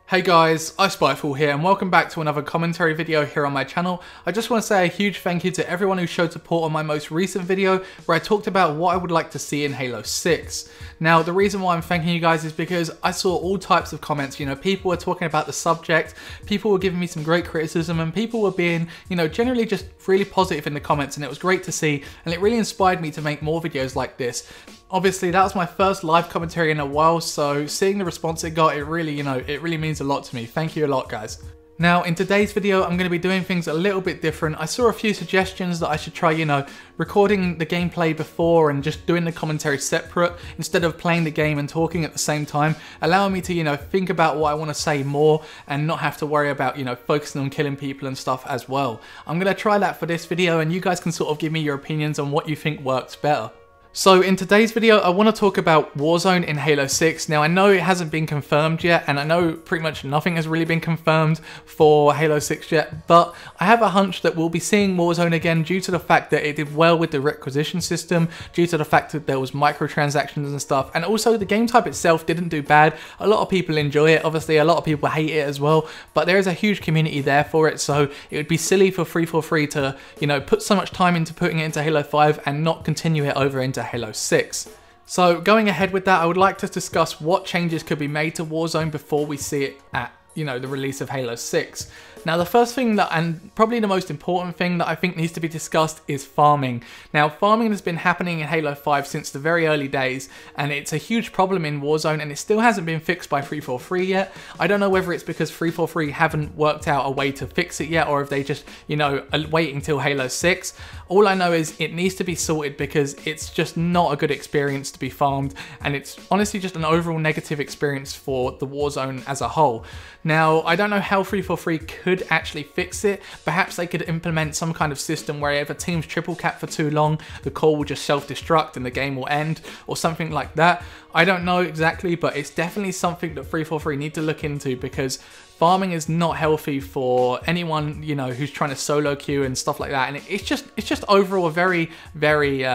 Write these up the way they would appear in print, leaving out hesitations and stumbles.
Hey guys, iSpiteful here and welcome back to another commentary video here on my channel. I just want to say a huge thank you to everyone who showed support on my most recent video where I talked about what I would like to see in Halo 6. Now the reason why I'm thanking you guys is because I saw all types of comments, people were talking about the subject, people were giving me some great criticism and people were being, generally just really positive in the comments, and it was great to see and it really inspired me to make more videos like this. Obviously that was my first live commentary in a while, so seeing the response it got, it really means a lot to me. Thank you a lot, guys. Now in today's video I'm going to be doing things a little bit different. I saw a few suggestions that I should try, recording the gameplay before and just doing the commentary separate instead of playing the game and talking at the same time, allowing me to think about what I want to say more and not have to worry about focusing on killing people and stuff as well. I'm going to try that for this video and you guys can sort of give me your opinions on what you think works better. So in today's video, I want to talk about Warzone in Halo 6. Now I know it hasn't been confirmed yet, and I know pretty much nothing has really been confirmed for Halo 6 yet, but I have a hunch that we'll be seeing Warzone again due to the fact that it did well with the requisition system, due to the fact that there was microtransactions and stuff, and also the game type itself didn't do bad. A lot of people enjoy it, obviously a lot of people hate it as well, but there is a huge community there for it, so it would be silly for 343 to, put so much time into putting it into Halo 5 and not continue it over into Halo 6. So going ahead with that, I would like to discuss what changes could be made to Warzone before we see it at the release of Halo 6. Now the first thing and probably the most important thing that I think needs to be discussed is farming. Now farming has been happening in Halo 5 since the very early days, and it's a huge problem in Warzone and it still hasn't been fixed by 343 yet. I don't know whether it's because 343 haven't worked out a way to fix it yet, or if they just, are waiting till Halo 6. All I know is it needs to be sorted because it's just not a good experience to be farmed, and it's honestly just an overall negative experience for the Warzone as a whole. Now, I don't know how 343 could actually fix it. Perhaps they could implement some kind of system where if a team's triple cap for too long, the core will just self-destruct and the game will end, or something like that. I don't know exactly, but it's definitely something that 343 need to look into, because farming is not healthy for anyone, who's trying to solo queue and stuff like that. And it's just overall a very, very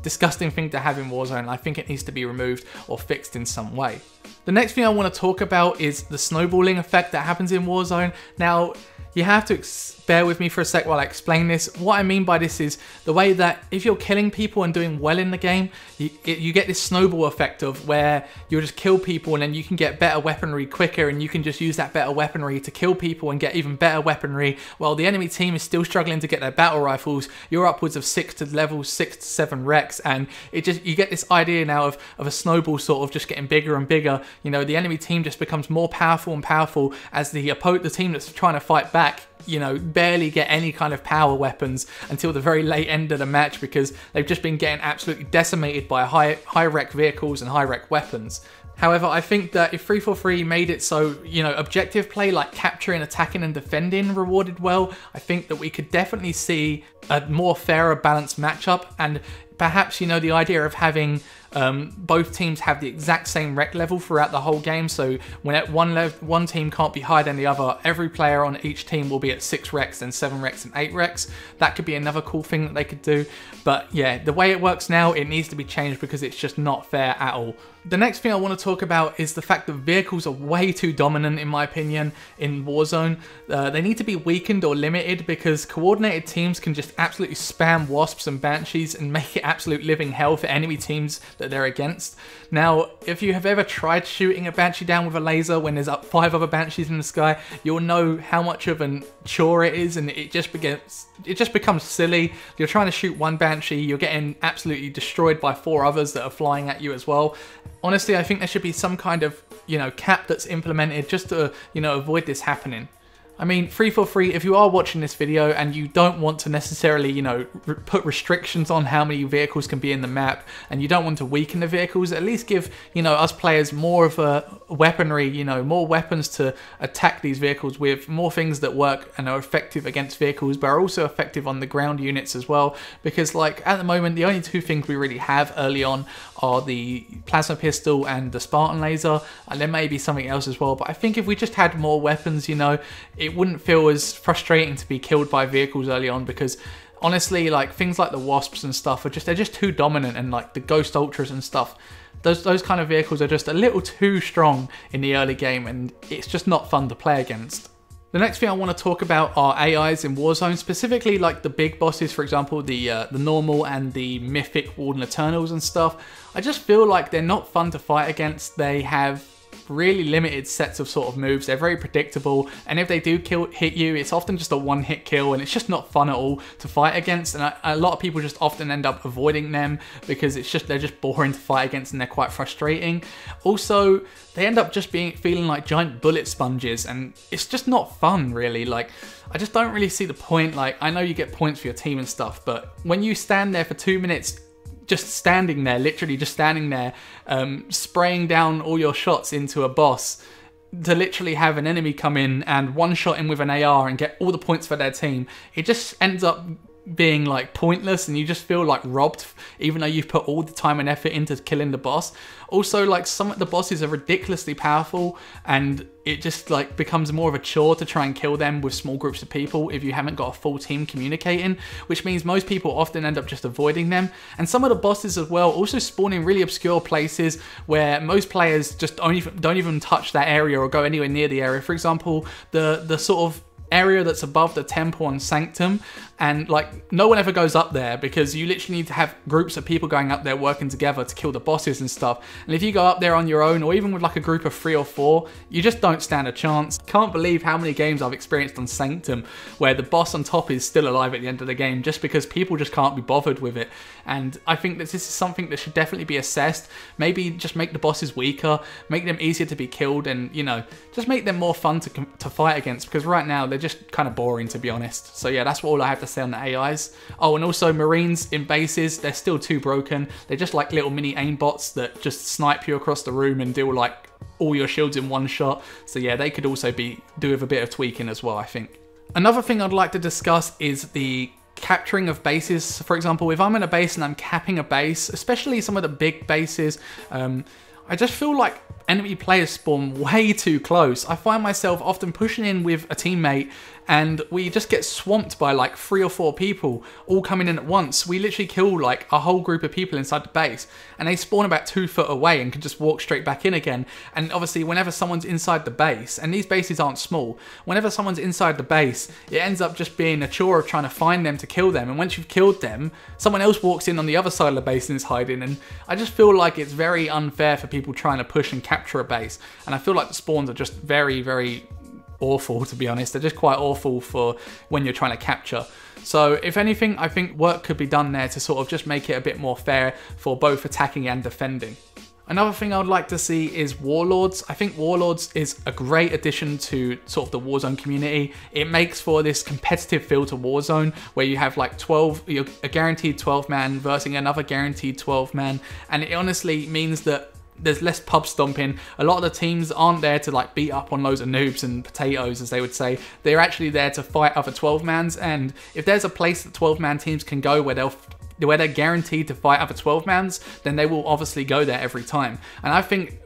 disgusting thing to have in Warzone. I think it needs to be removed or fixed in some way. The next thing I want to talk about is the snowballing effect that happens in Warzone. Now, you have to bear with me for a sec while I explain this. What I mean by this is the way that if you're killing people and doing well in the game, you get this snowball effect of where you'll just kill people and then you can get better weaponry quicker, and you can just use that better weaponry to kill people and get even better weaponry, while the enemy team is still struggling to get their battle rifles. You're upwards of 6 to 7 wrecks, and you get this idea now of a snowball sort of just getting bigger and bigger. The enemy team just becomes more powerful and powerful as the team that's trying to fight back barely get any kind of power weapons until the very late end of the match, because they've just been getting absolutely decimated by high wreck vehicles and high wreck weapons. However, I think that if 343 made it so, objective play like capturing, attacking and defending rewarded well, I think that we could definitely see a more fairer balanced matchup, and perhaps, the idea of having both teams have the exact same rec level throughout the whole game, so when at one team can't be higher than the other, every player on each team will be at 6 recs, then 7 recs and 8 recs. That could be another cool thing that they could do. But yeah, the way it works now, it needs to be changed because it's just not fair at all. The next thing I want to talk about is the fact that vehicles are way too dominant, in my opinion, in Warzone. They need to be weakened or limited, because coordinated teams can just absolutely spam wasps and banshees and make it absolute living hell for enemy teams that they're against. Now, if you have ever tried shooting a banshee down with a laser when there's 5 other banshees in the sky, you'll know how much of a chore it is, and it just becomes silly. You're trying to shoot one banshee, you're getting absolutely destroyed by 4 others that are flying at you as well. Honestly, I think there should be some kind of, cap that's implemented just to, avoid this happening. I mean, 343, if you are watching this video and you don't want to necessarily, put restrictions on how many vehicles can be in the map, and you don't want to weaken the vehicles, at least give, us players more of a weaponry, more weapons to attack these vehicles with, more things that work and are effective against vehicles, but are also effective on the ground units as well. Because, at the moment, the only 2 things we really have early on are the plasma pistol and the Spartan laser, and there may be something else as well. But I think if we just had more weapons, it wouldn't feel as frustrating to be killed by vehicles early on, because honestly, like things like the Wasps and stuff they're just too dominant, and like the Ghost Ultras and stuff, those kind of vehicles are just a little too strong in the early game, and it's just not fun to play against. The next thing I want to talk about are AIs in Warzone, specifically like the big bosses, for example, the normal and the mythic Warden Eternals and stuff. I just feel like they're not fun to fight against. They have really limited sets of sort of moves. They're very predictable, and if they do hit you, it's often just a one-hit kill, and it's just not fun at all to fight against. And a lot of people just often end up avoiding them because they're just boring to fight against, and they're quite frustrating. Also, they end up just feeling like giant bullet sponges, and it's just not fun really. Like, I just don't really see the point. Like, I know you get points for your team and stuff, but when you stand there for 2 minutes just standing there, literally just standing there, spraying down all your shots into a boss, to literally have an enemy come in and one-shot him with an AR and get all the points for their team, it just ends up being like pointless, and you just feel like robbed even though you've put all the time and effort into killing the boss. Also, like, some of the bosses are ridiculously powerful, and it just like becomes more of a chore to try and kill them with small groups of people if you haven't got a full team communicating, which means most people often end up just avoiding them. And some of the bosses as well also spawn in really obscure places where most players just don't even touch that area or go anywhere near the area. For example, the sort of area that's above the temple and sanctum, and like no one ever goes up there because you literally need to have groups of people going up there working together to kill the bosses and stuff. And if you go up there on your own, or even with like a group of 3 or 4, you just don't stand a chance. Can't believe how many games I've experienced on Sanctum where the boss on top is still alive at the end of the game just because people just can't be bothered with it. And I think that this is something that should definitely be assessed. Maybe just make the bosses weaker, make them easier to be killed, and, you know, just make them more fun to fight against, because right now they're just kind of boring, to be honest. So yeah, that's all I have to say on the AIs. Oh, and also Marines in bases, they're still too broken. They're just like little mini aimbots that just snipe you across the room and deal like all your shields in one shot. So yeah, they could also do with a bit of tweaking as well, I think. Another thing I'd like to discuss is the capturing of bases. For example, if I'm in a base and I'm capping a base, especially some of the big bases, I just feel like enemy players spawn way too close. I find myself often pushing in with a teammate and we just get swamped by like 3 or 4 people all coming in at once. We literally kill like a whole group of people inside the base, and they spawn about 2 foot away and can just walk straight back in again. And obviously whenever someone's inside the base, and these bases aren't small, whenever someone's inside the base, it ends up just being a chore of trying to find them to kill them. And once you've killed them, someone else walks in on the other side of the base and is hiding. And I just feel like it's very unfair for people trying to push and capture a base. And I feel like the spawns are just very, very awful, to be honest. They're just quite awful for when you're trying to capture. So if anything, I think work could be done there to sort of just make it a bit more fair for both attacking and defending. Another thing I would like to see is Warlords. I think Warlords is a great addition to sort of the Warzone community. It makes for this competitive feel to Warzone where you have like a guaranteed 12-man versus another guaranteed 12-man, and it honestly means that there's less pub stomping. A lot of the teams aren't there to like beat up on loads of noobs and potatoes, as they would say. They're actually there to fight other 12-mans, and if there's a place that 12-man teams can go where they're guaranteed to fight other 12-mans, then they will obviously go there every time. And I think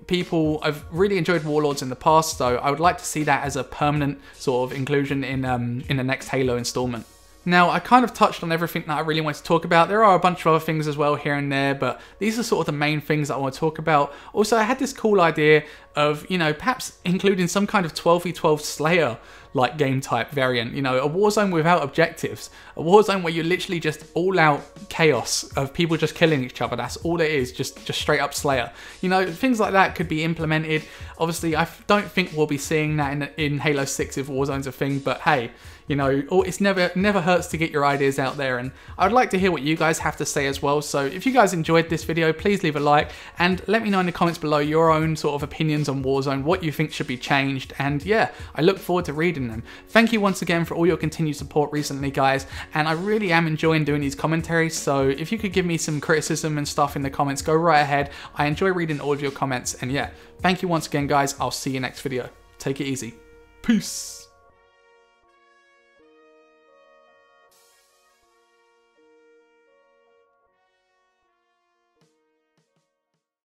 I've really enjoyed Warlords in the past, so I would like to see that as a permanent sort of inclusion in the next Halo installment. Now, I kind of touched on everything that I really wanted to talk about. There are a bunch of other things as well here and there, but these are sort of the main things that I want to talk about. Also, I had this cool idea of, you know, perhaps including some kind of 12v12 Slayer like game type variant, you know, a Warzone without objectives, a Warzone where you're literally just all out chaos of people just killing each other. That's all it is, just straight up Slayer. You know, things like that could be implemented. Obviously, I don't think we'll be seeing that in Halo 6 if Warzone's a thing, but hey, you know, it's never hurts to get your ideas out there, and I'd like to hear what you guys have to say as well. So if you guys enjoyed this video, please leave a like and let me know in the comments below your own sort of opinions on Warzone, what you think should be changed, and yeah, I look forward to reading them. Thank you once again for all your continued support recently, guys, and I really am enjoying doing these commentaries, so if you could give me some criticism and stuff in the comments, go right ahead. I enjoy reading all of your comments, and yeah, thank you once again, guys. I'll see you next video. Take it easy. Peace.